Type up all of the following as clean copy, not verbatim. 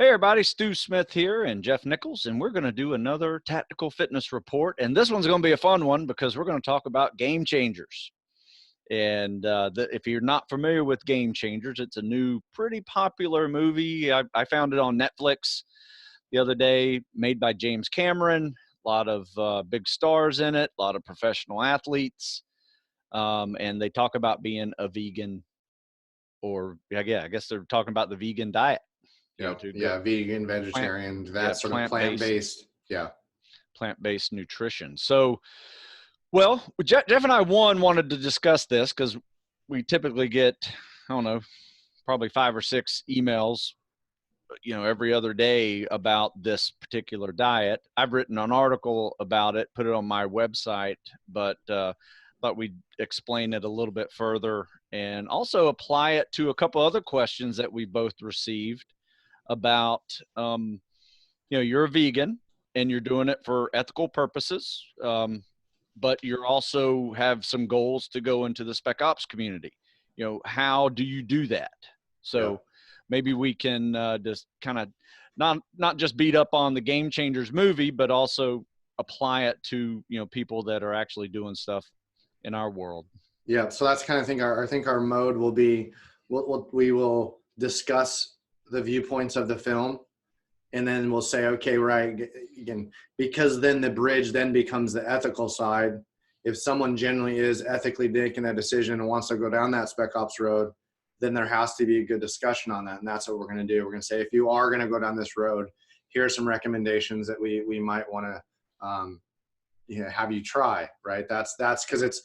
Hey everybody, Stu Smith here and Jeff Nichols, and we're going to do another tactical fitness report. And this one's going to be a fun one because we're going to talk about Game Changers. And if you're not familiar with Game Changers, it's a new, pretty popular movie. I found it on Netflix the other day, made by James Cameron. A lot of big stars in it, a lot of professional athletes. And they talk about being a vegan, or I guess they're talking about the vegan diet. Vegan, vegetarian, sort of plant-based. Plant-based nutrition. So, well, Jeff and I, wanted to discuss this because we typically get, I don't know, probably 5 or 6 emails, every other day about this particular diet. I've written an article about it, put it on my website, but thought we'd explain it a little bit further and also apply it to a couple other questions that we both received about, you're a vegan and you're doing it for ethical purposes, but you're also have some goals to go into the Spec Ops community. How do you do that? So maybe we can just kind of not just beat up on the Game Changers movie, but also apply it to, people that are actually doing stuff in our world. Yeah. So that's kind of thing. I think our mode will be, we will discuss the viewpoints of the film, and then we'll say, okay, right, again, because then the bridge then becomes the ethical side. If someone generally is ethically making a decision and wants to go down that Spec Ops road, then there has to be a good discussion on that. And that's what we're going to do. We're going to say, if you are going to go down this road, here are some recommendations that we might want to have you try, right? That's because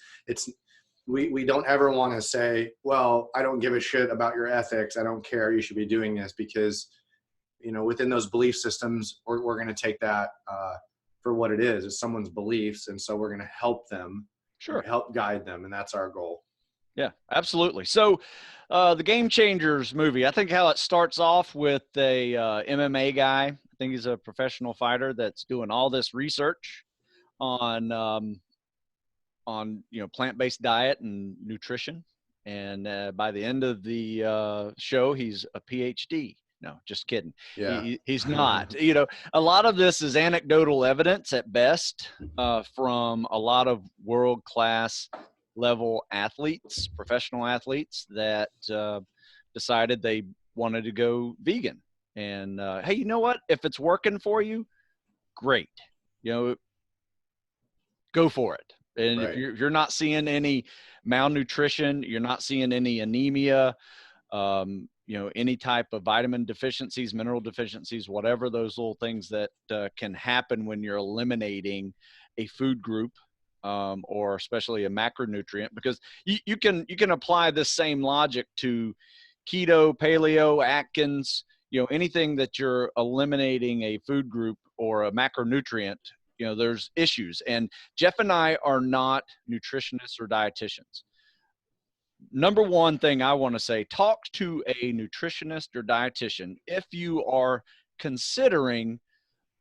we don't ever want to say, well, I don't give a shit about your ethics. I don't care. You should be doing this, because, within those belief systems, we're going to take that for what it is. It's someone's beliefs. And so we're going to help them, help guide them. And that's our goal. Yeah, absolutely. So the Game Changers movie, I think how it starts off with a MMA guy. I think he's a professional fighter that's doing all this research on plant-based diet and nutrition. And by the end of the show, he's a PhD. No, just kidding. Yeah. He's not. A lot of this is anecdotal evidence at best from a lot of world-class level athletes, professional athletes that decided they wanted to go vegan. And hey, you know what? If it's working for you, great. Go for it. And right. if you're not seeing any malnutrition, you're not seeing any anemia, any type of vitamin deficiencies, mineral deficiencies, whatever those little things that can happen when you're eliminating a food group, or especially a macronutrient, because you can apply this same logic to keto, paleo, Atkins, anything that you're eliminating a food group or a macronutrient. There's issues. And Jeff and I are not nutritionists or dietitians. Number one thing I want to say, talk to a nutritionist or dietitian if you are considering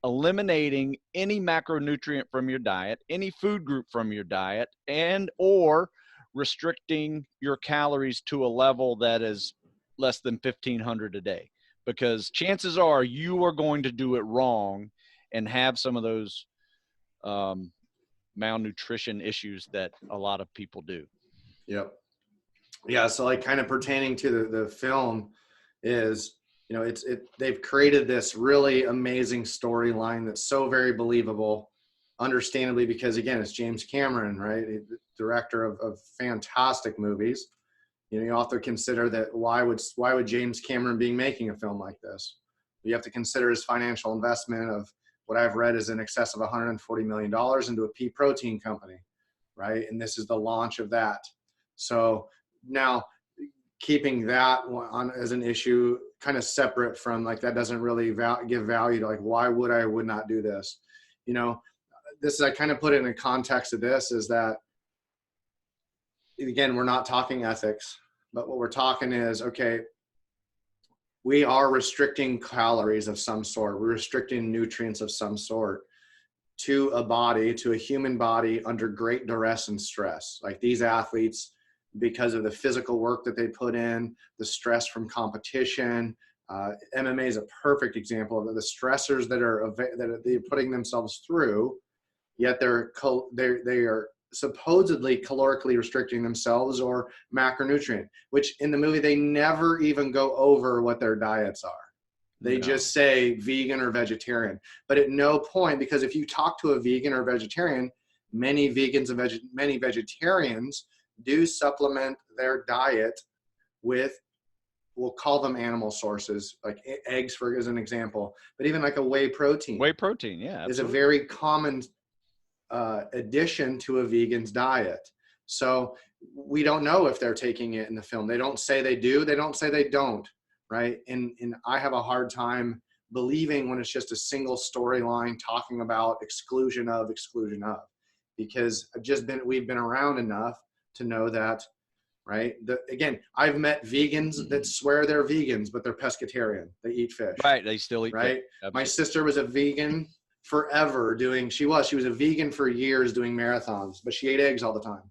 eliminating any macronutrient from your diet, any food group from your diet, and or restricting your calories to a level that is less than 1,500 a day. Because chances are you are going to do it wrong and have some of those malnutrition issues that a lot of people do. Yep. Yeah. So like kind of pertaining to the film is, they've created this really amazing storyline that's so very believable, understandably, because again, it's James Cameron, right? Director of fantastic movies. You also consider that why would James Cameron be making a film like this? You have to consider his financial investment of what I've read is in excess of $140 million into a pea protein company, right? And this is the launch of that. So now keeping that on as an issue kind of separate from like, that doesn't really give value to like, why would I would not do this? This is, I kind of put it in a context of this is that, again, we're not talking ethics, but what we're talking is, okay, we are restricting calories of some sort. We're restricting nutrients of some sort to a human body under great duress and stress. Like these athletes, because of the physical work that they put in, the stress from competition, MMA is a perfect example of the stressors that they're putting themselves through, yet they are supposedly calorically restricting themselves or macronutrient, which in the movie they never even go over what their diets are. They just say vegan or vegetarian, but at no point, because if you talk to a vegan or vegetarian, many vegans and many vegetarians do supplement their diet with, we'll call them animal sources, like eggs as an example, but even like a whey protein. Whey protein, yeah, absolutely. Is a very common addition to a vegan's diet. So we don't know if they're taking it in the film. They don't say they do. They don't say they don't, right? And I have a hard time believing when it's just a single storyline talking about exclusion of, because we've been around enough to know that, right? Again, I've met vegans that swear they're vegans, but they're pescatarian. They eat fish. Right. They still eat right? fish. My sister was a vegan forever she was a vegan for years doing marathons, but she ate eggs all the time.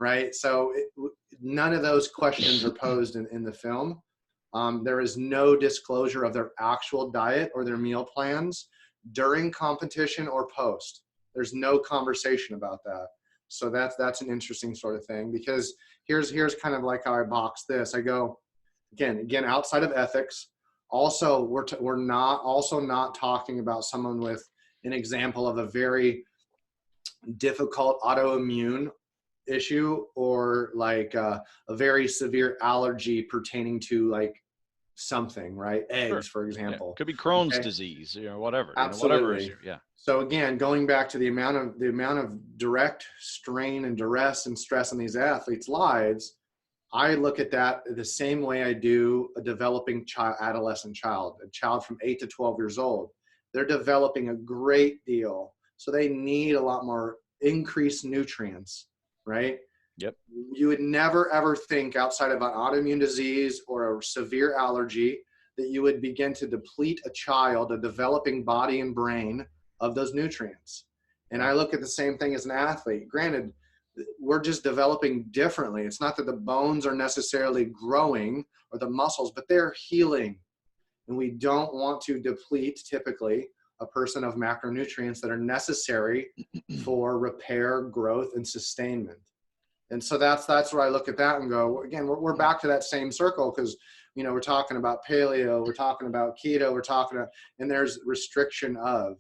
Right. So none of those questions are posed in the film. There is no disclosure of their actual diet or their meal plans during competition or post. There's no conversation about that. So that's an interesting sort of thing, because here's kind of like how I box this. I go, again, outside of ethics. Also, we're not talking about someone with an example of a very difficult autoimmune issue or like a very severe allergy pertaining to like something, right? Eggs, Sure. For example. Yeah. Could be Crohn's disease, whatever. Absolutely. Yeah. So again, going back to the amount of direct strain and duress and stress on these athletes' lives, I look at that the same way I do a developing adolescent child, a child from 8 to 12 years old. They're developing a great deal. So they need a lot more increased nutrients, right? Yep. You would never, ever think outside of an autoimmune disease or a severe allergy that you would begin to deplete a developing body and brain of those nutrients. And I look at the same thing as an athlete. Granted, we're just developing differently. It's not that the bones are necessarily growing or the muscles, but they're healing. And we don't want to deplete typically a person of macronutrients that are necessary for repair, growth, and sustainment. And so that's where I look at that and go, again, we're back to that same circle, because, we're talking about paleo, we're talking about keto, and there's restriction of.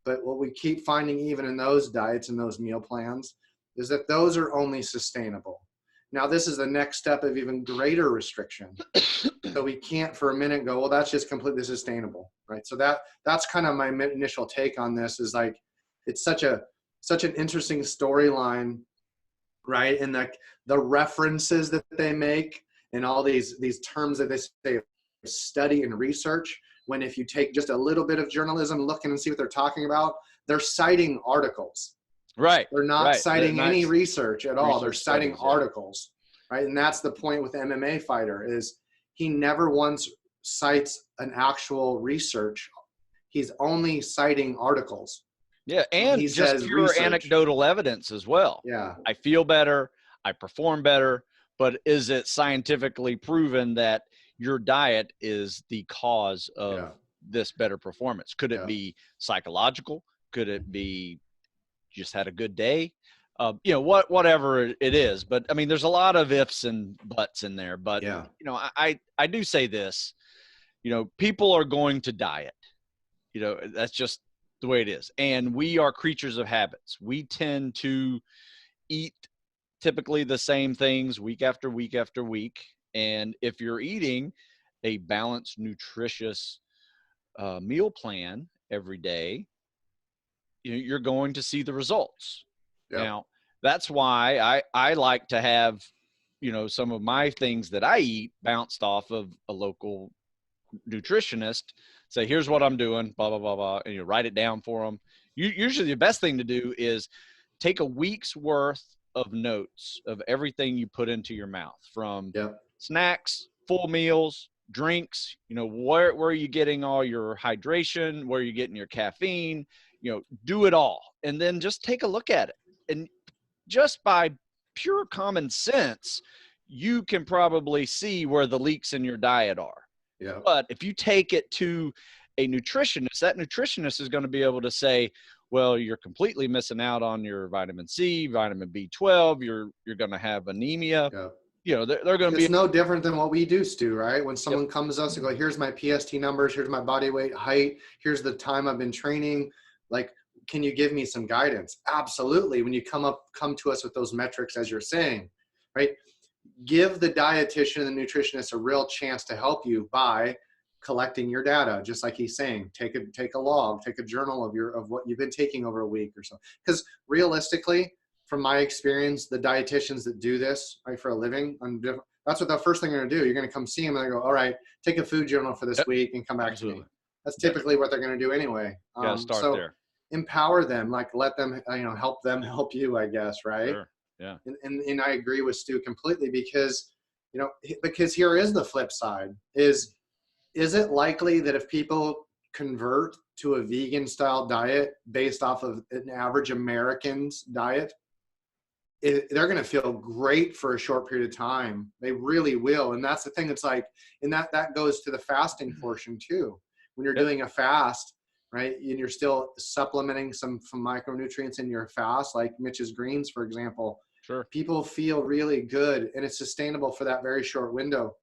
But what we keep finding even in those diets and those meal plans is that those are only sustainable. Now, this is the next step of even greater restriction. So we can't for a minute go, well, that's just completely sustainable, right? So that's kind of my initial take on this, is like, it's such an interesting storyline, right? And the references that they make and all these terms that they say, study and research, when if you take just a little bit of journalism, looking and see what they're talking about, they're citing articles. Right. They're not citing any research at all. They're citing studies, articles, right? And that's the point with the MMA fighter, is he never once cites an actual research. He's only citing articles. Yeah, and he just says pure anecdotal evidence as well. Yeah. I feel better, I perform better, but is it scientifically proven that your diet is the cause of this better performance? Could it be psychological? Could it be just had a good day? Whatever it is. But I mean, there's a lot of ifs and buts in there. But I do say this. People are going to diet. That's just the way it is. And we are creatures of habits. We tend to eat typically the same things week after week after week. And if you're eating a balanced, nutritious meal plan every day, you're going to see the results. Yep. Now, that's why I like to have, some of my things that I eat bounced off of a local nutritionist. Say, here's what I'm doing, blah, blah, blah, blah, and you write it down for them. Usually the best thing to do is take a week's worth of notes of everything you put into your mouth, from snacks, full meals, drinks, where are you getting all your hydration, where are you getting your caffeine, do it all. And then just take a look at it. And just by pure common sense, you can probably see where the leaks in your diet are. Yeah. But if you take it to a nutritionist, that nutritionist is going to be able to say, well, you're completely missing out on your vitamin C, vitamin B12. You're going to have anemia. Yeah. You know, they're going to be. It's no different than what we do, Stu, right? When someone Yep. comes to us and go, here's my PST numbers, here's my body weight, height, here's the time I've been training. Like, can you give me some guidance? Absolutely. When you come to us with those metrics, as you're saying, right? Give the dietitian and the nutritionist a real chance to help you by collecting your data, just like he's saying. Take a log, take a journal of what you've been taking over a week or so. Because realistically, from my experience, the dietitians that do this, right, for a living, that's what the first thing they're going to do. You're going to come see them and they go, all right, take a food journal for this week and come back to me. That's typically what they're going to do anyway. Got to start so there. Empower them, like let them, help them help you, I guess, right? Sure. Yeah. And I agree with Stu completely because here is the flip side. Is it likely that if people convert to a vegan style diet based off of an average American's diet, they're going to feel great for a short period of time? They really will. And that's the thing. It's like, and that goes to the fasting portion too. When you're doing a fast, right, and you're still supplementing some micronutrients in your fast, like Mitch's greens, for example. Sure. People feel really good, and it's sustainable for that very short window,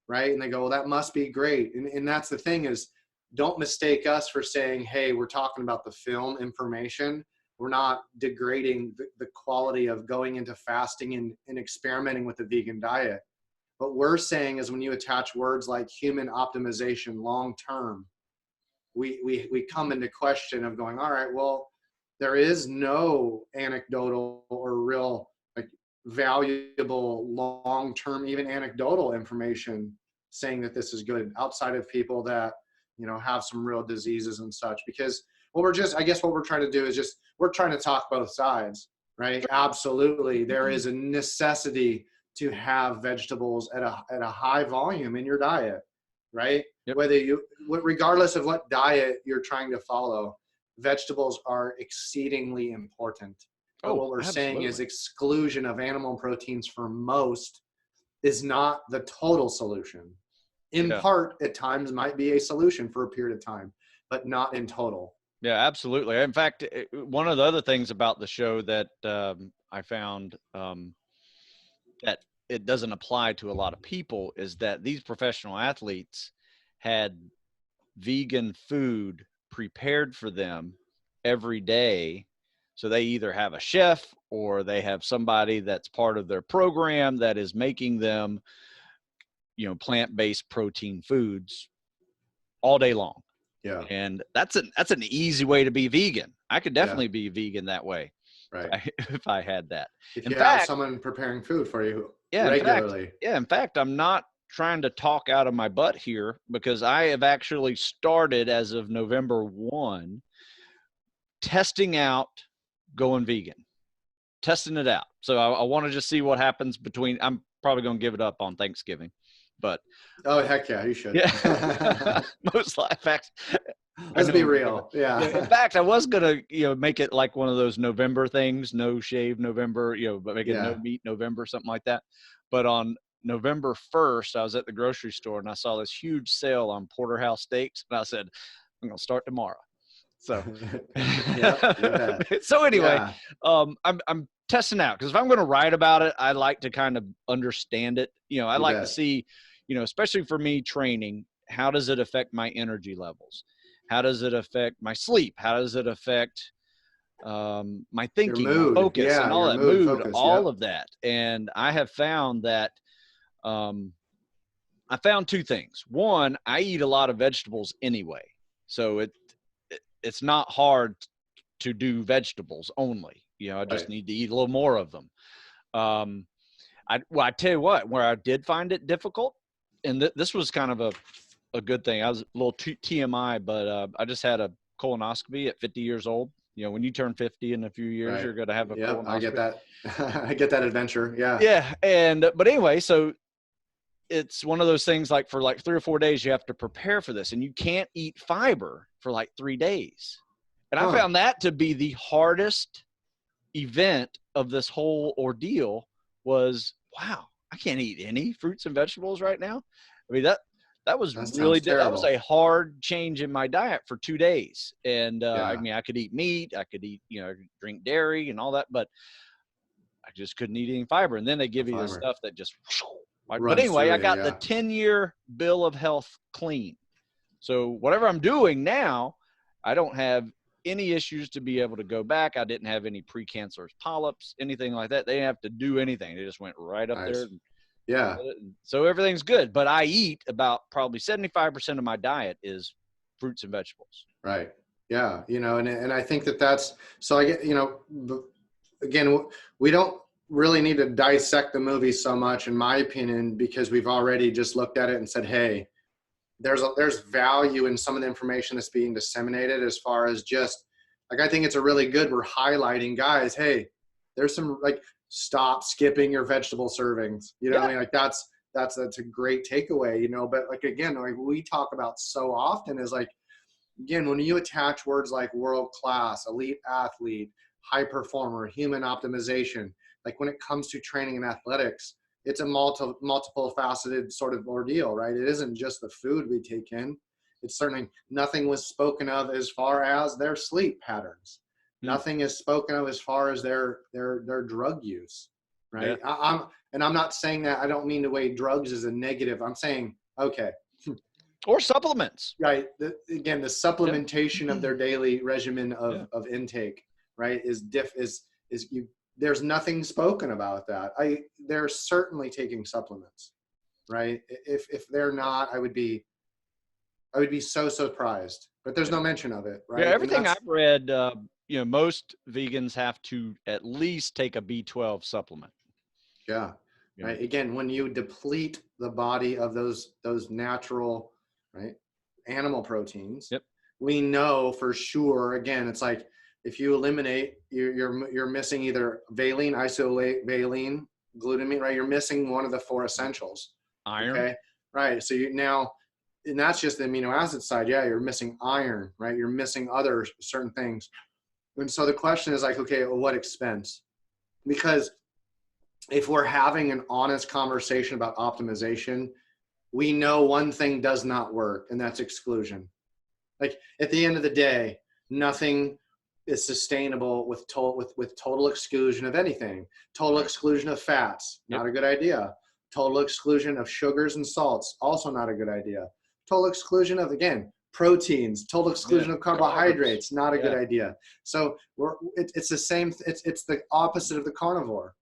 right? And they go, well, that must be great. And that's the thing is, don't mistake us for saying, hey, we're talking about the film information. We're not degrading the quality of going into fasting and experimenting with the vegan diet. What we're saying is when you attach words like human optimization long-term, we come into question of going, all right, well, there is no anecdotal or real valuable long-term, even anecdotal information saying that this is good outside of people that, have some real diseases and such. Because what we're trying to do is we're trying to talk both sides, right? Absolutely. There is a necessity to have vegetables at a high volume in your diet, right? Yep. Regardless of what diet you're trying to follow, vegetables are exceedingly important. But what we're saying is exclusion of animal proteins for most is not the total solution. In part, at times might be a solution for a period of time, but not in total. Yeah, absolutely. In fact, one of the other things about the show that I found that it doesn't apply to a lot of people is that these professional athletes had vegan food prepared for them every day. So they either have a chef or they have somebody that's part of their program that is making them, plant-based protein foods all day long. Yeah. And that's an easy way to be vegan. I could definitely be vegan that way. Right. If I had that. If you have someone preparing food for you regularly. In fact, I'm not trying to talk out of my butt here because I have actually started as of November 1 testing out going vegan, testing it out. So I want to just see what happens I'm probably going to give it up on Thanksgiving, but. Oh, heck yeah, you should. Yeah. Most facts. Let's be real. Yeah. In fact, I was going to, make it like one of those November things, no shave November, but make it no meat November, something like that. But on November 1st, I was at the grocery store and I saw this huge sale on porterhouse steaks. And I said, I'm going to start tomorrow. So, so anyway, I'm testing out because if I'm going to write about it, I like to kind of understand it. I like to see, especially for me training, how does it affect my energy levels? How does it affect my sleep? How does it affect my thinking, my focus, and all that mood, focus, all of that? And I have found that I found two things. One, I eat a lot of vegetables anyway, so it's not hard to do vegetables only. I just need to eat a little more of them. I tell you what, where I did find it difficult, and this was kind of a good thing. I was a little TMI, but I just had a colonoscopy at 50 years old. When you turn 50 in a few years, you're going to have a colonoscopy. I get that. I get that adventure. Yeah. Yeah. But anyway, so it's one of those things like for like 3 or 4 days, you have to prepare for this and you can't eat fiber for like 3 days. And I found that to be the hardest event of this whole ordeal was, wow, I can't eat any fruits and vegetables right now. I mean, that was That really, sounds that was terrible. a hard change in my diet for 2 days. And I Yeah. mean, I could eat meat, I could eat, you know, drink dairy and all that, but I just couldn't eat any fiber. And then they The give you this fiber stuff that just, but runs anyway, through I you. got the Yeah. 10-year bill of health clean. So whatever I'm doing now, I don't have any issues to be able to go back. I didn't have any precancerous polyps, anything like that. They didn't have to do anything. They just went right up there. Nice. Yeah. So everything's good. But I eat about probably 75% of my diet is fruits and vegetables. Right. Yeah. You know, and I think that's, so I get, you know, again, we don't really need to dissect the movie so much, in my opinion, because we've already just looked at it and said, hey, there's value in some of the information that's being disseminated, as far as just like, I think it's a really good, we're highlighting, guys, hey, there's some, like, stop skipping your vegetable servings. You know what I mean? Like that's a great takeaway, you know, but like, again, like we talk about so often is like, again, when you attach words like world class, elite athlete, high performer, human optimization, like when it comes to training and athletics, it's a multiple faceted sort of ordeal, right? It isn't just the food we take in. It's certainly, nothing was spoken of as far as their sleep patterns. Nothing is spoken of as far as their drug use, right? Yeah. I'm not saying that, I don't mean to weigh drugs as a negative. I'm saying, okay, Or supplements. right. Again, the supplementation of their daily regimen of intake, right, there's nothing spoken about that. They're certainly taking supplements, right? If they're not, I would be so surprised, but there's no mention of it, right? Yeah, everything I've read, you know, most vegans have to at least take a B12 supplement. Yeah. Right. Again, when you deplete the body of those natural, right, animal proteins, we know for sure, again, it's like, if you eliminate, you're missing either valine, isovaline, glutamine, right? You're missing one of the 4 essentials. Iron. Okay. Right. So and that's just the amino acid side. Yeah. You're missing iron, right? You're missing other certain things. And so the question is like, okay, well, what expense? Because if we're having an honest conversation about optimization, we know one thing does not work, and that's exclusion. Like, at the end of the day, nothing is sustainable with total exclusion of anything. Total exclusion of fats, not a good idea. Total exclusion of sugars and salts, also not a good idea. Total exclusion of, again, proteins, total exclusion of carbohydrates, not a good idea. So it's the same, it's the opposite of the carnivore,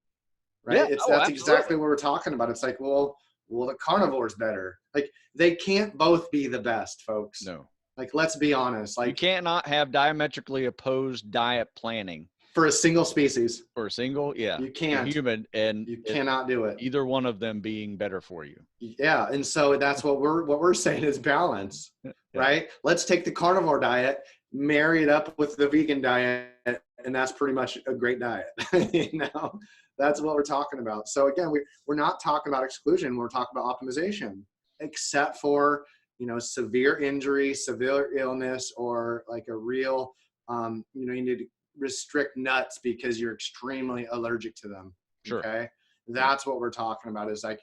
right? That's exactly what we're talking about. It's like, well, the carnivore's better. Like, they can't both be the best, folks. No. Like, let's be honest. Like, you cannot have diametrically opposed diet planning for a single species. For a single, you can't. Human, and you cannot do it. Either one of them being better for you. Yeah, and so that's what we're saying is balance, right? Let's take the carnivore diet, marry it up with the vegan diet, and that's pretty much a great diet. You know, that's what we're talking about. So again, we're not talking about exclusion. We're talking about optimization, except for, you know, severe injury, severe illness, or like a real, you know, you need to restrict nuts because you're extremely allergic to them. Sure. Okay. That's what we're talking about, is like,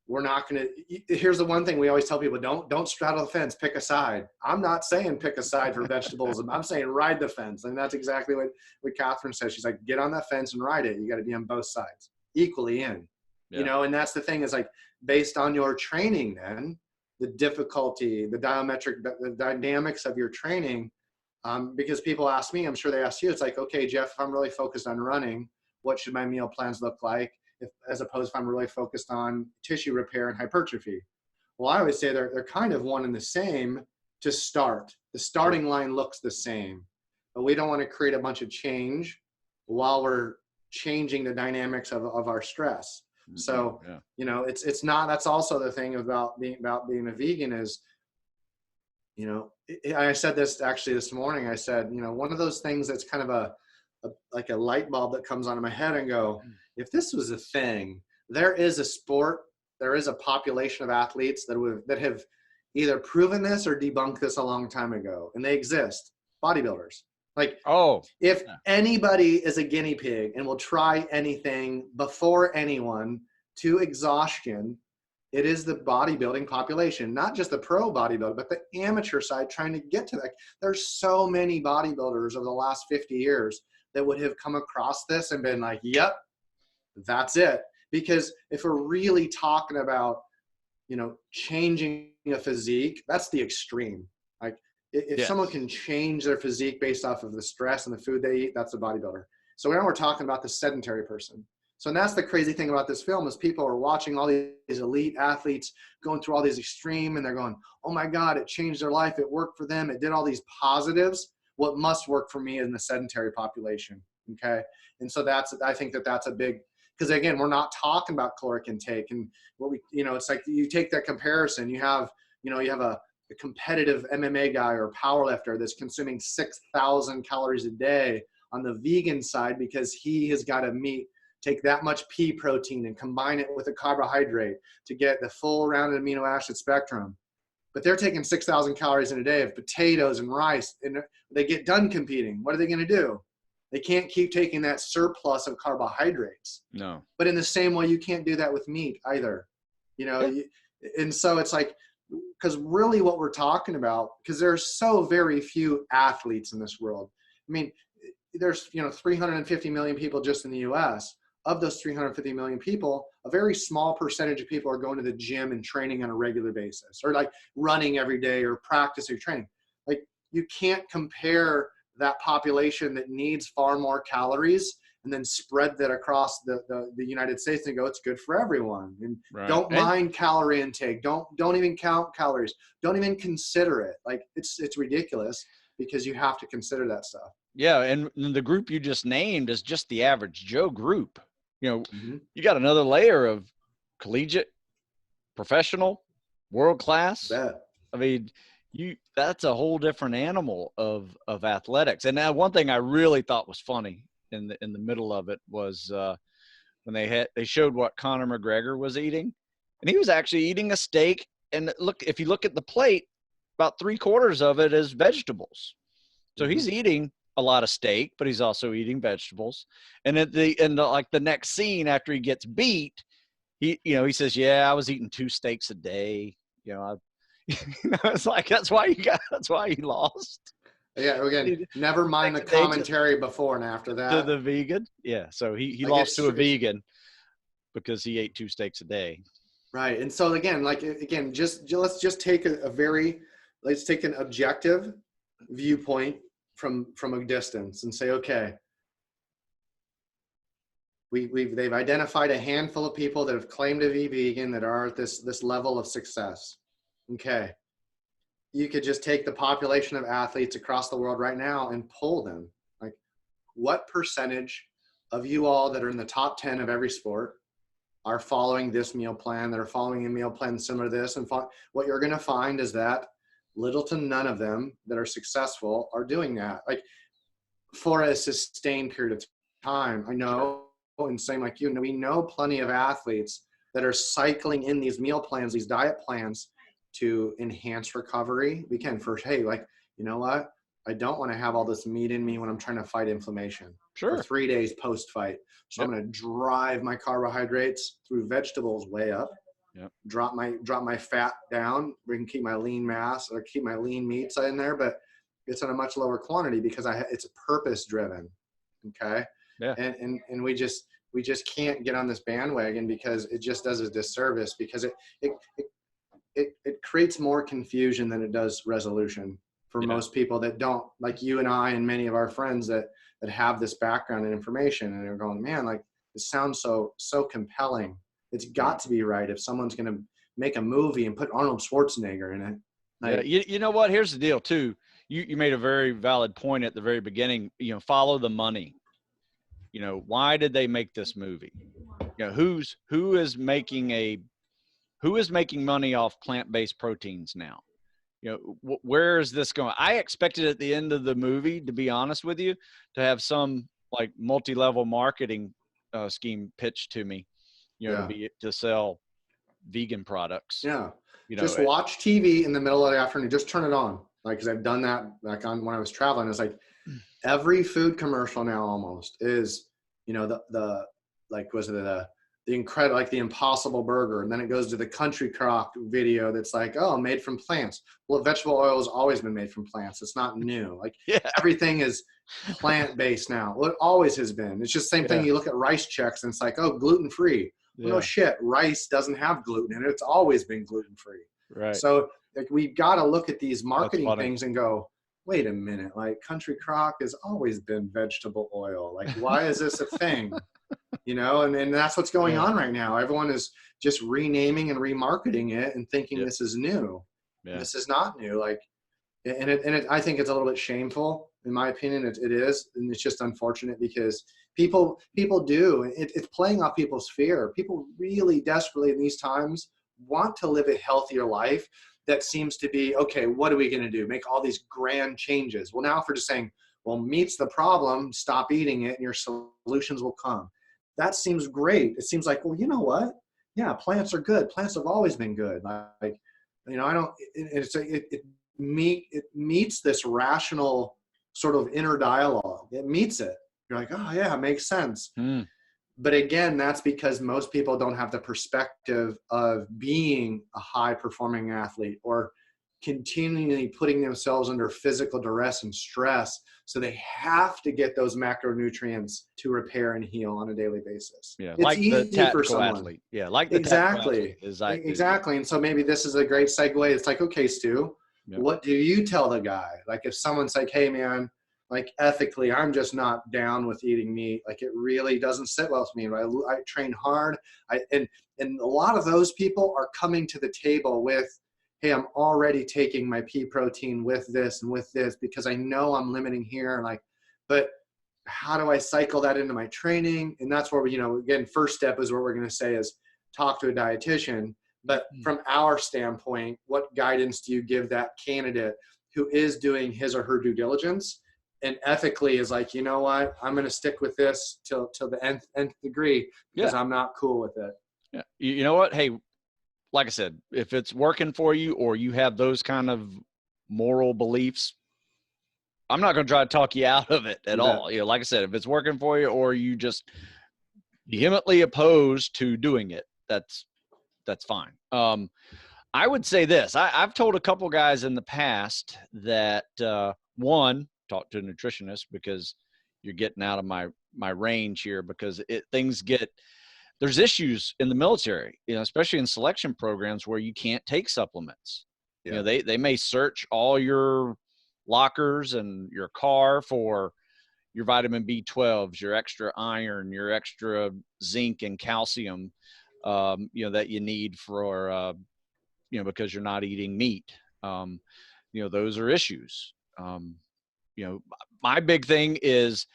we're not going to, here's the one thing we always tell people, don't straddle the fence, pick a side. I'm not saying pick a side for vegetables. I'm saying ride the fence. And that's exactly what Catherine says. She's like, get on that fence and ride it. You got to be on both sides equally in, you know, and that's the thing, is like, based on your training, then the difficulty, the dynamics of your training, because people ask me, I'm sure they ask you, it's like, okay, Jeff, if I'm really focused on running, what should my meal plans look like? As opposed if I'm really focused on tissue repair and hypertrophy. Well, I always say they're kind of one and the same to start. The starting line looks the same, but we don't want to create a bunch of change while we're changing the dynamics of our stress. So, you know, it's not, that's also the thing about being a vegan is, you know, I said this actually this morning, I said, you know, one of those things that's kind of like a light bulb that comes onto my head and go, if this was a thing, there is a sport, there is a population of athletes that have either proven this or debunked this a long time ago, and they exist. Bodybuilders. Like, if anybody is a guinea pig and will try anything before anyone to exhaustion, it is the bodybuilding population, not just the pro bodybuilder, but the amateur side trying to get to that. There's so many bodybuilders over the last 50 years that would have come across this and been like, yep, that's it. Because if we're really talking about, changing a physique, that's the extreme. Like if someone can change their physique based off of the stress and the food they eat, that's a bodybuilder. So now we're talking about the sedentary person. So that's the crazy thing about this film is people are watching all these elite athletes going through all these extreme and they're going, oh my God, it changed their life. It worked for them. It did all these positives. What must work for me in the sedentary population. Okay. And so I think that's a big, because again, we're not talking about caloric intake and what it's like you take that comparison, you have a competitive MMA guy or power lifter that's consuming 6,000 calories a day on the vegan side because he has got to take that much pea protein and combine it with a carbohydrate to get the full rounded amino acid spectrum. But they're taking 6,000 calories in a day of potatoes and rice, and they get done competing. What are they going to do? They can't keep taking that surplus of carbohydrates. No. But in the same way, you can't do that with meat either. And so it's like, because really what we're talking about, because there's so very few athletes in this world. I mean, there's 350 million people just in the US. Of those 350 million people, a very small percentage of people are going to the gym and training on a regular basis, or like running every day or practicing training. Like you can't compare that population that needs far more calories and then spread that across the United States and go, it's good for everyone. And don't mind calorie intake. Don't even count calories. Don't even consider it. Like it's ridiculous because you have to consider that stuff. Yeah. And the group you just named is just the average Joe group. You got another layer of collegiate, professional, world-class. I mean, that's a whole different animal of athletics. And now one thing I really thought was funny in the middle of it was when they showed what Conor McGregor was eating, and he was actually eating a steak. And if you look at the plate, about 3/4 of it is vegetables. So he's eating a lot of steak, but he's also eating vegetables. And at the next scene after he gets beat, he says, yeah, I was eating 2 steaks a day. It's like, that's why he lost. Yeah. Again, never mind the commentary before and after that. To the vegan. Yeah. So he lost to a vegan because he ate 2 steaks a day. Right. And so again, let's just take let's take an objective viewpoint from a distance and say, okay, they've identified a handful of people that have claimed to be vegan that are at this level of success. Okay. You could just take the population of athletes across the world right now and poll them. Like, what percentage of you all that are in the top 10 of every sport are following this meal plan, that are following a meal plan similar to this? And what you're going to find is that little to none of them that are successful are doing that, like for a sustained period of time. I know, and same like you, we know plenty of athletes that are cycling in these meal plans, these diet plans to enhance recovery. We can first, hey, like, you know what? I don't want to have all this meat in me when I'm trying to fight inflammation for 3 days post-fight. So I'm going to drive my carbohydrates through vegetables way up. Yep. Drop my fat down. We can keep my lean mass or keep my lean meats in there, but it's in a much lower quantity because it's purpose driven. Okay. Yeah. And we just can't get on this bandwagon because it just does a disservice, because it creates more confusion than it does resolution for most people that don't, like you and I and many of our friends that have this background and information, and they're going, man, like this sounds so compelling. It's got to be right if someone's going to make a movie and put Arnold Schwarzenegger in it. Like, you know what? Here's the deal too. You made a very valid point at the very beginning. Follow the money. Why did they make this movie? Who is making money off plant-based proteins now? Where is this going? I expected at the end of the movie, to be honest with you, to have some like multi-level marketing scheme pitched to me. To sell vegan products. Yeah. Just watch TV in the middle of the afternoon. Just turn it on. Like, cause I've done that like when I was traveling. It's like every food commercial now almost is, the the Impossible Burger. And then it goes to the Country Crock video that's like, oh, made from plants. Well, vegetable oil has always been made from plants. It's not new. Like Yeah. everything is plant-based now. Well, it always has been. It's just the same thing. You look at rice checks and it's like, oh, gluten-free. Well, no shit. Rice doesn't have gluten in it. It's always been gluten-free. Right. So like, we've got to look at these marketing things and go, wait a minute, like Country Crock has always been vegetable oil. Like, why is this a thing? You know, and that's what's going on right now. Everyone is just renaming and remarketing it and thinking this is new. Yeah. This is not new. Like, I think it's a little bit shameful, in my opinion. It is, and it's just unfortunate because people do. It's playing off people's fear. People really desperately in these times want to live a healthier life. That seems to be, okay, what are we going to do? Make all these grand changes. Well, now if we're just saying, well, meat's the problem, stop eating it, and your solutions will come. That seems great. It seems like, well, you know what? Yeah, plants are good. Plants have always been good. Like, you know, it meets this rational sort of inner dialogue. It meets it. You're like, oh yeah, it makes sense. But again, that's because most people don't have the perspective of being a high performing athlete or continually putting themselves under physical duress and stress. So they have to get those macronutrients to repair and heal on a daily basis. Yeah, it's like easy the tactical for someone. athlete. Yeah, like the exactly. Exactly. And so maybe this is a great segue. It's like, okay, Stu, what do you tell the guy? Like if someone's like, hey man, like ethically, I'm just not down with eating meat. Like it really doesn't sit well with me. I train hard. And a lot of those people are coming to the table with, hey, I'm already taking my pea protein with this and with this because I know I'm limiting here. Like, but how do I cycle that into my training? And that's where we, you know, again, first step is what we're going to say is talk to a dietitian. But from our standpoint, what guidance do you give that candidate who is doing his or her due diligence and ethically is like, you know what, I'm going to stick with this till the nth degree because I'm not cool with it. Yeah. You know what? Hey, like I said, if it's working for you or you have those kind of moral beliefs, I'm not going to try to talk you out of it at all. You know, like I said, if it's working for you or you just vehemently opposed to doing it, that's fine. I would say this. I've told a couple guys in the past that one, talk to a nutritionist because you're getting out of my range here because there's issues in the military, you know, especially in selection programs where you can't take supplements. You know, they may search all your lockers and your car for your vitamin B12s, your extra iron, your extra zinc and calcium, you know, that you need for, you know, because you're not eating meat. You know, those are issues. You know, my big thing is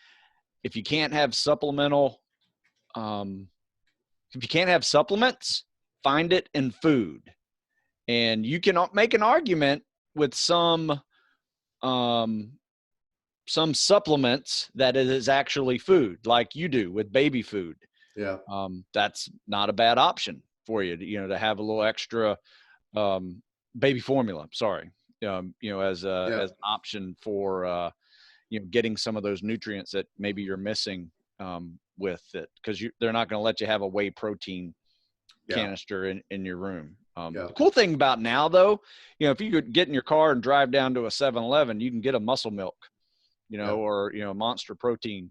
if you can't have supplements, find it in food. And you can make an argument with some supplements that it is actually food, like you do with baby food. Yeah. That's not a bad option for you, you know, to have a little extra baby formula. Sorry. You know, as an option for, you know, getting some of those nutrients that maybe you're missing with it, because they're not going to let you have a whey protein canister in your room. The cool thing about now, though, you know, if you could get in your car and drive down to a 7-Eleven, you can get a Muscle Milk, you know, or, you know, Monster Protein.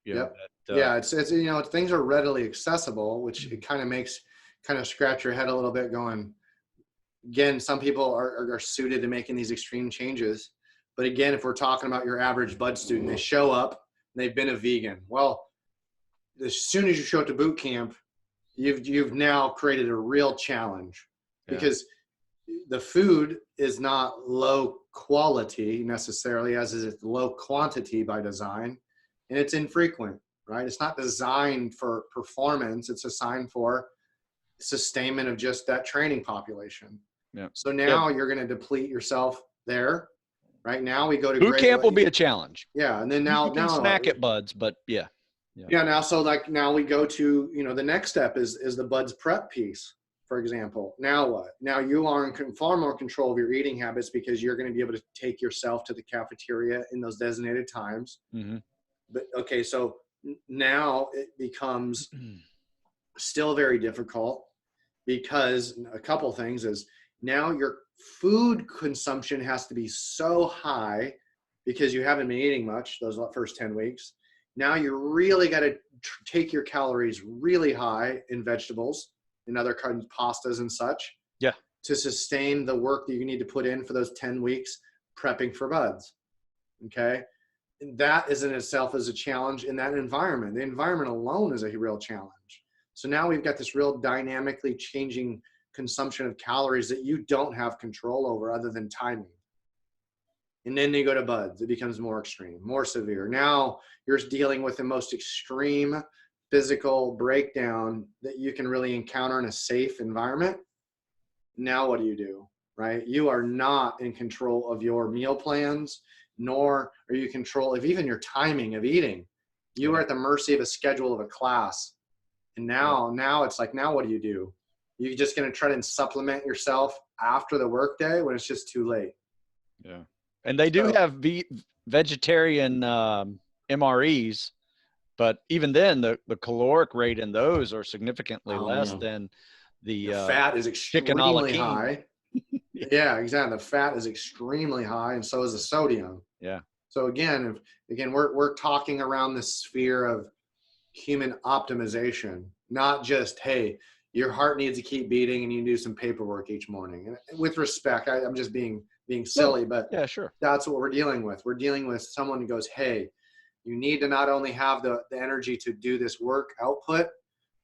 You know, it's, you know, things are readily accessible, which it kind of scratch your head a little bit going, again, some people are suited to making these extreme changes. But again, if we're talking about your average bud student, they show up and they've been a vegan. Well, as soon as you show up to boot camp, you've now created a real challenge because the food is not low quality necessarily, as is it low quantity by design, and it's infrequent, right? It's not designed for performance. It's designed for sustainment of just that training population. Yeah. So now you're going to deplete yourself there. Right now we go to boot camp will be a challenge. Yeah. And then now you can snack at buds, but yeah. Now, so like now we go to, you know, the next step is the buds prep piece, for example. Now what? Now you are in far more control of your eating habits because you're going to be able to take yourself to the cafeteria in those designated times. Mm-hmm. But okay, so now it becomes Still very difficult, because a couple things is now your food consumption has to be so high because you haven't been eating much those first 10 weeks. Now you really got to take your calories really high in vegetables and other kinds of pastas and such. Yeah. To sustain the work that you need to put in for those 10 weeks prepping for buds. Okay. And that is in itself is a challenge in that environment. The environment alone is a real challenge. So now we've got this real dynamically changing consumption of calories that you don't have control over other than timing. And then you go to buds, it becomes more extreme, more severe. Now you're dealing with the most extreme physical breakdown that you can really encounter in a safe environment. Now what do? Right? You are not in control of your meal plans, nor are you in control of even your timing of eating. You are at the mercy of a schedule of a class. And now it's like, now what do? You're just going to try to supplement yourself after the workday when it's just too late. Yeah. And they do have vegetarian MREs, but even then the caloric rate in those are significantly less than the fat is extremely high. Yeah, exactly. The fat is extremely high, and so is the sodium. Yeah. So again, we're talking around the sphere of human optimization, not just, hey, your heart needs to keep beating and you do some paperwork each morning. And with respect, I'm just being silly, but yeah, sure. That's what we're dealing with. We're dealing with someone who goes, hey, you need to not only have the energy to do this work output,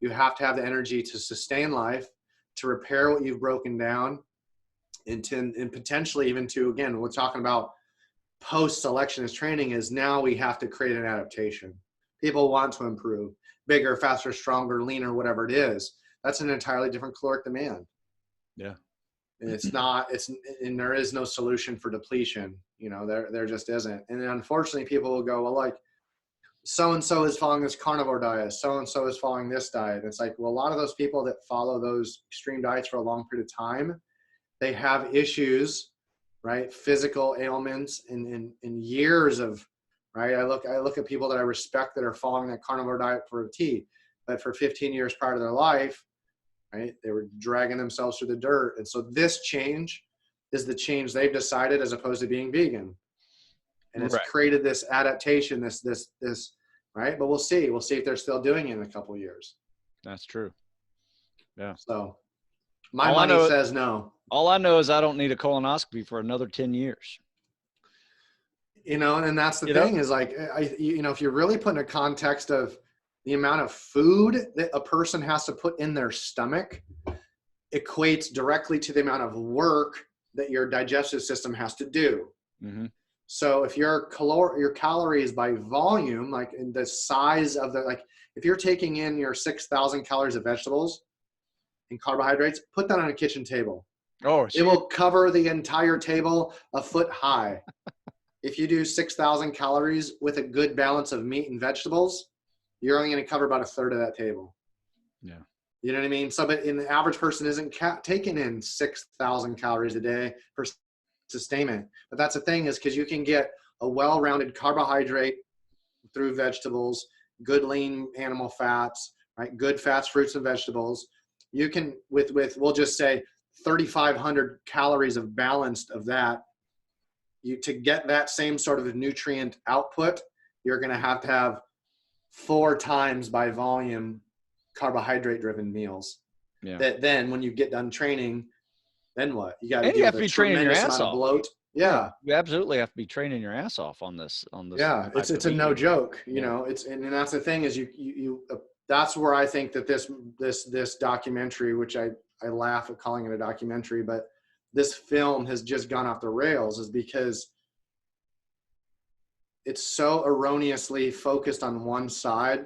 you have to have the energy to sustain life, to repair what you've broken down, and potentially even to, again, we're talking about post-selectionist training is now we have to create an adaptation. People want to improve, bigger, faster, stronger, leaner, whatever it is. That's an entirely different caloric demand. Yeah. And and there is no solution for depletion. There just isn't. And then unfortunately people will go, well, like, so-and-so is following this carnivore diet. So-and-so is following this diet. It's like, well, a lot of those people that follow those extreme diets for a long period of time, they have issues, right? Physical ailments and years of, right? I look at people that I respect that are following that carnivore diet for a T, but for 15 years prior to their life, right, they were dragging themselves through the dirt. And so this change is the change they've decided as opposed to being vegan. And it's created this adaptation, this, right? But we'll see if they're still doing it in a couple of years. That's true. Yeah. So my money says no. All I know is I don't need a colonoscopy for another 10 years. And that's the thing is like, if you're really putting a context of the amount of food that a person has to put in their stomach equates directly to the amount of work that your digestive system has to do. Mm-hmm. So if your calories by volume, like in the size of if you're taking in your 6,000 calories of vegetables and carbohydrates, put that on a kitchen table. Oh, it will cover the entire table a foot high. If you do 6,000 calories with a good balance of meat and vegetables, you're only going to cover about a third of that table. Yeah. You know what I mean? So, but the average person isn't taking in 6,000 calories a day for sustainment. But that's the thing is because you can get a well-rounded carbohydrate through vegetables, good lean animal fats, right? Good fats, fruits, and vegetables. You can, with we'll just say 3,500 calories of balanced of that, to get that same sort of nutrient output, you're going to have 4 times by volume carbohydrate driven meals. Yeah. That then when you get done training, then what? You got to deal with a tremendous amount of bloat. Yeah. You absolutely have to be training your ass off on this. Yeah. It's a no joke, you know, and that's the thing is you that's where I think that this documentary, which I laugh at calling it a documentary, but this film has just gone off the rails is because it's so erroneously focused on one side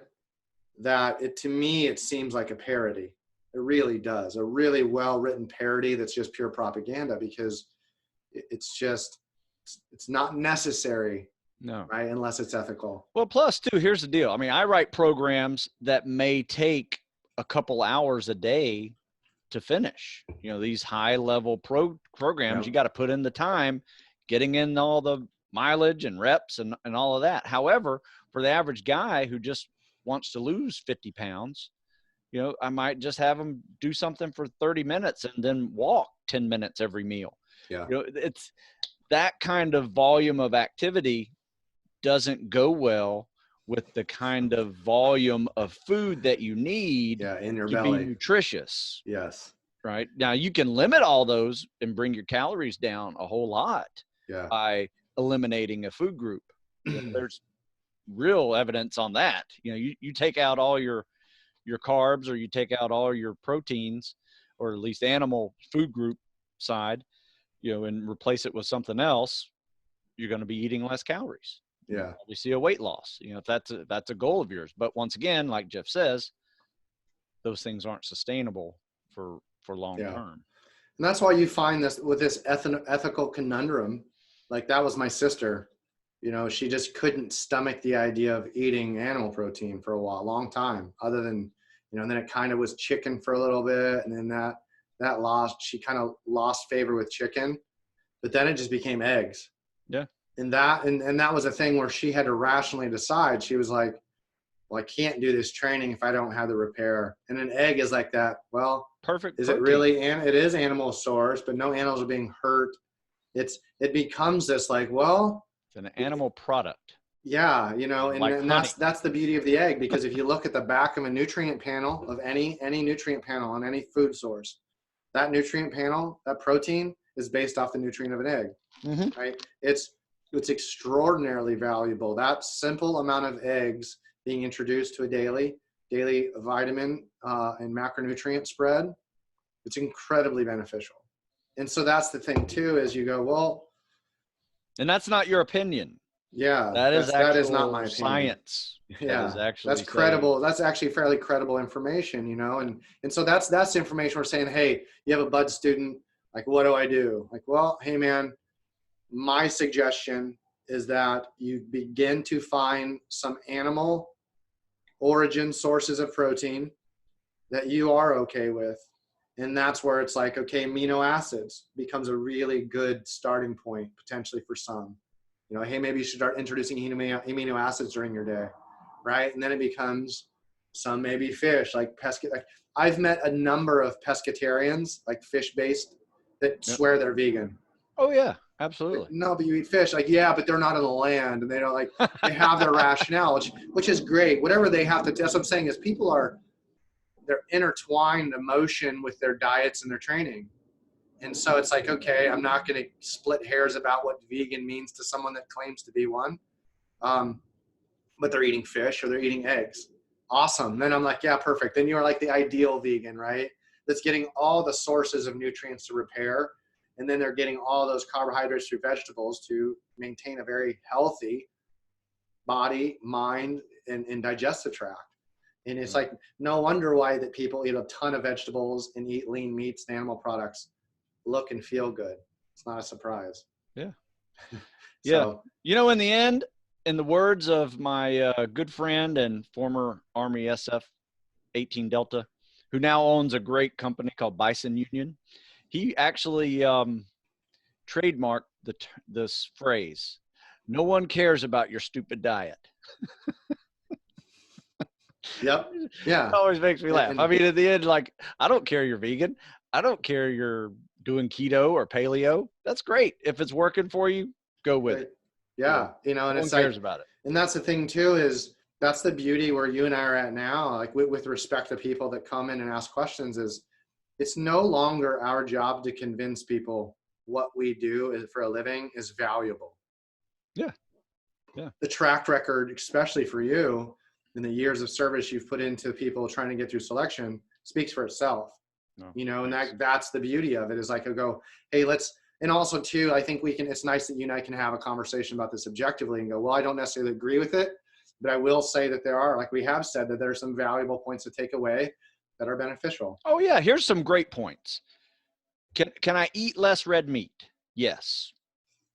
that to me, it seems like a parody. It really does. A really well-written parody that's just pure propaganda because it's not necessary. No. Right. Unless it's ethical. Well, plus too, here's the deal. I mean, I write programs that may take a couple hours a day to finish, these high level programs. You got to put in the time, getting in all the mileage and reps and all of that. However, for the average guy who just wants to lose 50 pounds, You know, I might just have them do something for 30 minutes and then walk 10 minutes every meal. Yeah. You know, it's that kind of volume of activity doesn't go well with the kind of volume of food that you need in your to belly. be nutritious. Yes. Right. Now you can limit all those and bring your calories down a whole lot by eliminating a food group. You know, there's real evidence on that. You know, you take out all your carbs, or you take out all your proteins, or at least animal food group side, you know, and replace it with something else, you're going to be eating less calories. Yeah. You see a weight loss, you know, if that's a goal of yours. But once again, like Jeff says, those things aren't sustainable for long term. And that's why you find this with this ethical conundrum. Like, that was my sister. You know, she just couldn't stomach the idea of eating animal protein for a long time, other than, you know, and then it kind of was chicken for a little bit. And then she kind of lost favor with chicken, but then it just became eggs. Yeah. And that was a thing where she had to rationally decide. She was like, well, I can't do this training if I don't have the repair. And an egg is like that. Well, perfect. Is protein. It really, and it is animal source, but no animals are being hurt. It becomes this like, well, it's an animal product. Yeah. You know, and, like and that's the beauty of the egg, because if you look at the back of a nutrient panel of any nutrient panel on any food source, that nutrient panel, that protein is based off the nutrient of an egg, right? It's extraordinarily valuable. That simple amount of eggs being introduced to a daily vitamin and macronutrient spread, it's incredibly beneficial. And so that's the thing too, is you go, well, and that's not your opinion. Yeah, that is not my opinion. Science. Yeah, that's credible. That's actually fairly credible information, you know. And so that's information we're saying, hey, you have a bud student, like, what do I do? Like, well, hey man, my suggestion is that you begin to find some animal origin sources of protein that you are okay with. And that's where it's like, okay, amino acids becomes a really good starting point potentially for some. You know, hey, maybe you should start introducing amino acids during your day, right? And then it becomes some maybe fish, like I've met a number of pescatarians, like fish-based, that swear they're vegan. Oh yeah, absolutely. Like, no, but you eat fish. Like, yeah, but they're not on the land, and they don't like. They have their rationale, which is great. Whatever they have to. That's what I'm saying is they're intertwined emotion with their diets and their training. And so it's like, okay, I'm not going to split hairs about what vegan means to someone that claims to be one. But they're eating fish or they're eating eggs. Awesome. Then I'm like, yeah, perfect. Then you're like the ideal vegan, right? That's getting all the sources of nutrients to repair. And then they're getting all those carbohydrates through vegetables to maintain a very healthy body, mind, and digestive tract. And it's like, no wonder why that people eat a ton of vegetables and eat lean meats and animal products look and feel good. It's not a surprise. Yeah. So, you know, in the end, in the words of my good friend and former Army SF 18 Delta, who now owns a great company called Bison Union, he actually trademarked this phrase: "No one cares about your stupid diet." Yep. Yeah. It always makes me laugh. I mean, at the end, like, I don't care you're vegan. I don't care you're doing keto or paleo. That's great. If it's working for you, go with it. Yeah. You know, and no it's one cares like, about it. And that's the thing too, is that's the beauty where you and I are at now, like with respect to people that come in and ask questions, is it's no longer our job to convince people what we do for a living is valuable. Yeah. Yeah. The track record, especially for you, and the years of service you've put into people trying to get through selection speaks for itself. No, you know, and that's the beauty of it, is like, I go, hey, and also too, I think it's nice that you and I can have a conversation about this objectively and go, well, I don't necessarily agree with it, but I will say that there are, like we have said, that there are some valuable points to take away that are beneficial. Oh yeah. Here's some great points. Can I eat less red meat? Yes.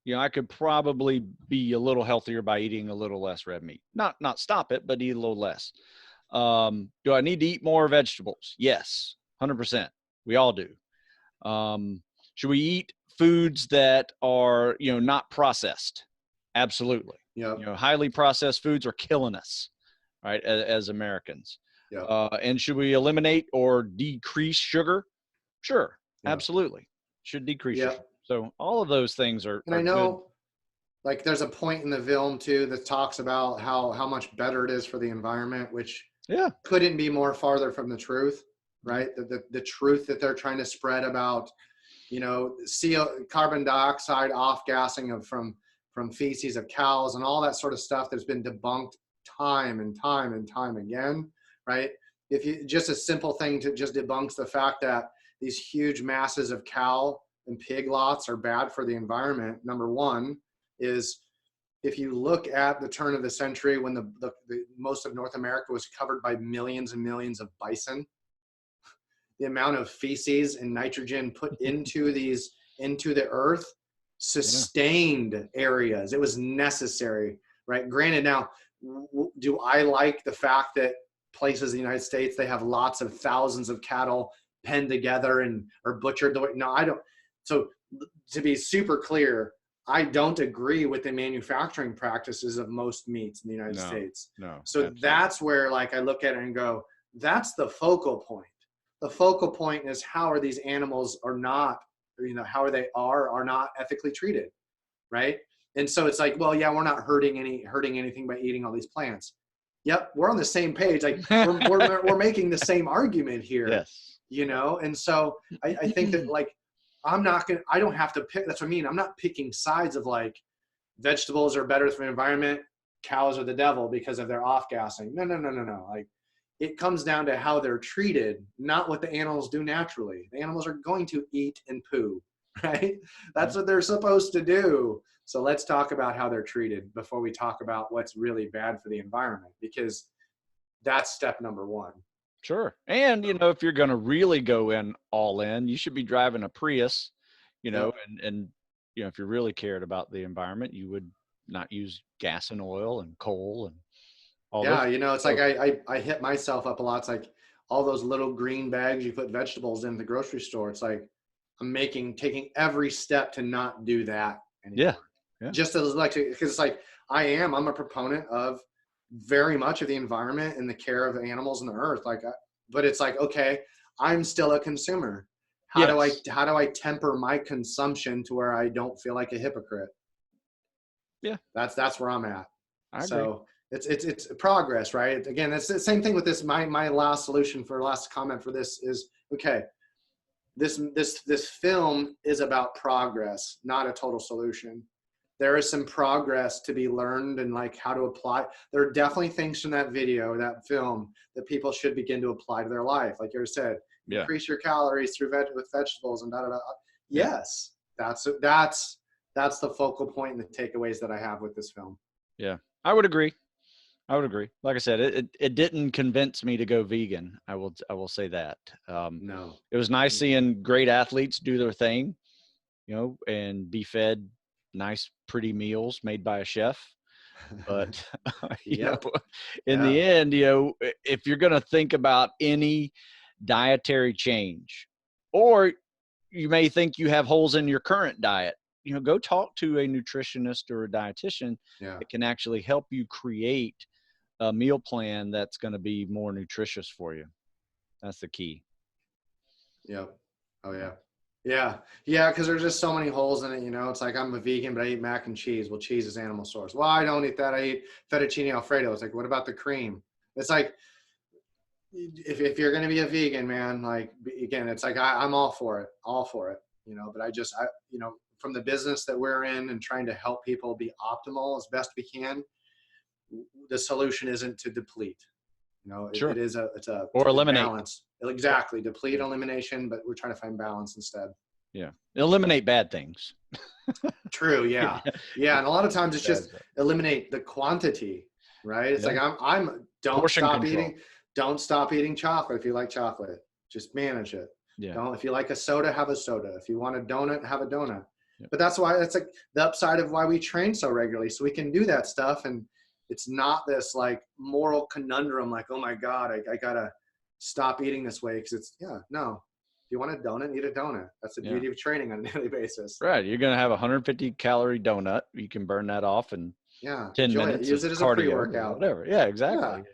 You know, I could probably be a little healthier by eating a little less red meat. Not stop it, but eat a little less. Do I need to eat more vegetables? Yes, 100%. We all do. Should we eat foods that are, you know, not processed? Absolutely. Yep. You know, highly processed foods are killing us, right, as Americans. Yeah. And should we eliminate or decrease sugar? Sure, Yeah. absolutely. Should decrease your Yeah. sugar. So all of those things are And I good. know, like, there's a point in the film too that talks about how much better it is for the environment, which Yeah. couldn't be more farther from the truth, right? The truth that they're trying to spread about, carbon dioxide off gassing from feces of cows and all that sort of stuff that's been debunked time and time and time again, right? If you just a simple thing to just debunks the fact that these huge masses of cow and pig lots are bad for the environment. Number one is, if you look at the turn of the century when the most of North America was covered by millions and millions of bison, the amount of feces and nitrogen put into the earth sustained areas. It was necessary, right? Granted, now, do I like the fact that places in the United States, they have lots of thousands of cattle penned together and are butchered the way? No, I don't. So to be super clear, I don't agree with the manufacturing practices of most meats in the United States. No. So absolutely. that's where, like, I look at it and go, that's the focal point. The focal point is how are these animals are not, how they are not ethically treated, right? And so it's like, well, yeah, we're not hurting anything by eating all these plants. Yep, we're on the same page. Like we're making the same argument here. Yes. And so I think that, like, I don't have to pick. That's what I mean. I'm not picking sides of, like, vegetables are better for the environment, cows are the devil because of their off gassing. No. Like, it comes down to how they're treated, not what the animals do naturally. The animals are going to eat and poo, right? That's what they're supposed to do. So let's talk about how they're treated before we talk about what's really bad for the environment, because that's step number one. Sure. And, if you're going to really go all in, you should be driving a Prius, Yep. and, if you really cared about the environment, you would not use gas and oil and coal and all Yeah. those. It's like, I hit myself up a lot. It's like all those little green bags you put vegetables in the grocery store. It's like, I'm taking every step to not do that anymore. Yeah. Just as, like, because it's like, I'm a proponent of very much of the environment and the care of the animals on the earth. But it's like, okay, I'm still a consumer. How do I temper my consumption to where I don't feel like a hypocrite? Yeah. That's where I'm at. I agree. So it's progress, right? Again, it's the same thing with this. My last comment for this is, okay, this film is about progress, not a total solution. There is some progress to be learned and, like, how to apply. There are definitely things from that that film, that people should begin to apply to their life. Like you said, increase your calories with vegetables and da. Yes, that's the focal point and the takeaways that I have with this film. Yeah, I would agree. Like I said, it didn't convince me to go vegan. I will say that. No, it was nice seeing great athletes do their thing, and be fed nice, pretty meals made by a chef. But in the end, if you're going to think about any dietary change, or you may think you have holes in your current diet, go talk to a nutritionist or a dietitian that can actually help you create a meal plan that's going to be more nutritious for you. That's the key. Yep. Oh yeah. Yeah, because there's just so many holes in it. It's like, I'm a vegan, but I eat mac and cheese. Well, cheese is animal source. Well, I don't eat that. I eat fettuccine Alfredo. It's like, what about the cream? It's like, if you're going to be a vegan, man, like, again, it's like, I'm all for it. But I from the business that we're in and trying to help people be optimal as best we can, the solution isn't to deplete. Sure. It's or eliminate. Balance. Exactly. Deplete, elimination, but we're trying to find balance instead. Yeah. Eliminate bad things. True. Yeah. And a lot of times it's just eliminate the quantity, right? It's like, don't stop eating chocolate if you like chocolate. Just manage it. Yeah. If you like a soda, have a soda. If you want a donut, have a donut. Yeah. But that's why it's like the upside of why we train so regularly, so we can do that stuff. And it's not this, like, moral conundrum, like, oh my God, I gotta stop eating this way. Because no. If you want a donut, eat a donut. That's the beauty of training on a daily basis. Right. You're going to have a 150 calorie donut. You can burn that off in 10 minutes. Use it as a pre-workout. Whatever. Yeah, exactly.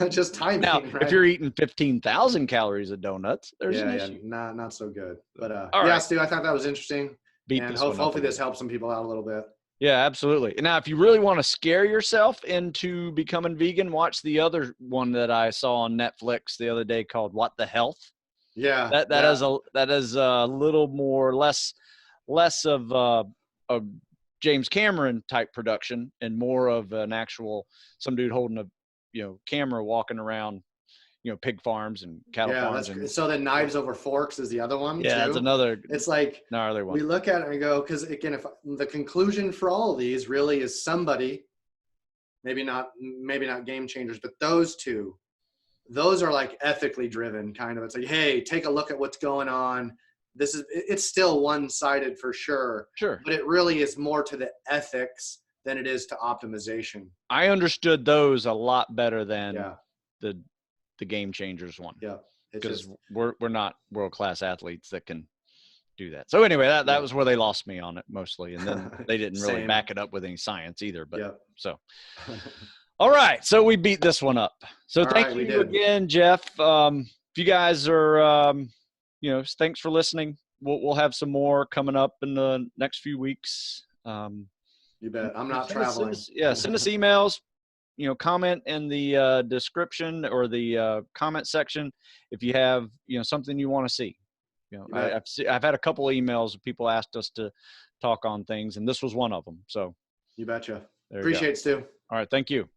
Just timing, Now, right? if you're eating 15,000 calories of donuts, there's an issue. Not so good. But All yeah, right. Stu, I thought that was interesting. Beat And this one up hopefully a this little. helps some people out a little bit. Yeah, absolutely. Now, if you really want to scare yourself into becoming vegan, watch the other one that I saw on Netflix the other day called "What the Health." Yeah, That is a little more less of a James Cameron type production and more of an actual some dude holding a camera walking around pig farms and cattle farms. And so then Knives Over Forks is the other one yeah, too. it's another. It's like gnarly one. We look at it and go, because again, if the conclusion for all of these really is somebody, maybe not Game Changers, but those two, those are like ethically driven kind of. It's like, hey, take a look at what's going on. It's still one-sided for sure. Sure. But it really is more to the ethics than it is to optimization. I understood those a lot better than the Game Changers one. Yeah. Because we're not world-class athletes that can do that. So anyway, that was where they lost me on it mostly. And then they didn't really back it up with any science either. But so, all right. So we beat this one up. So thank you again, Jeff. If you guys are, thanks for listening. We'll have some more coming up in the next few weeks. You bet. I'm not traveling. Send us emails. Comment in the description or the comment section if you have something you want to see. I've had a couple of emails of people asked us to talk on things, and this was one of them. So you betcha. Appreciate it, Stu. All right, thank you.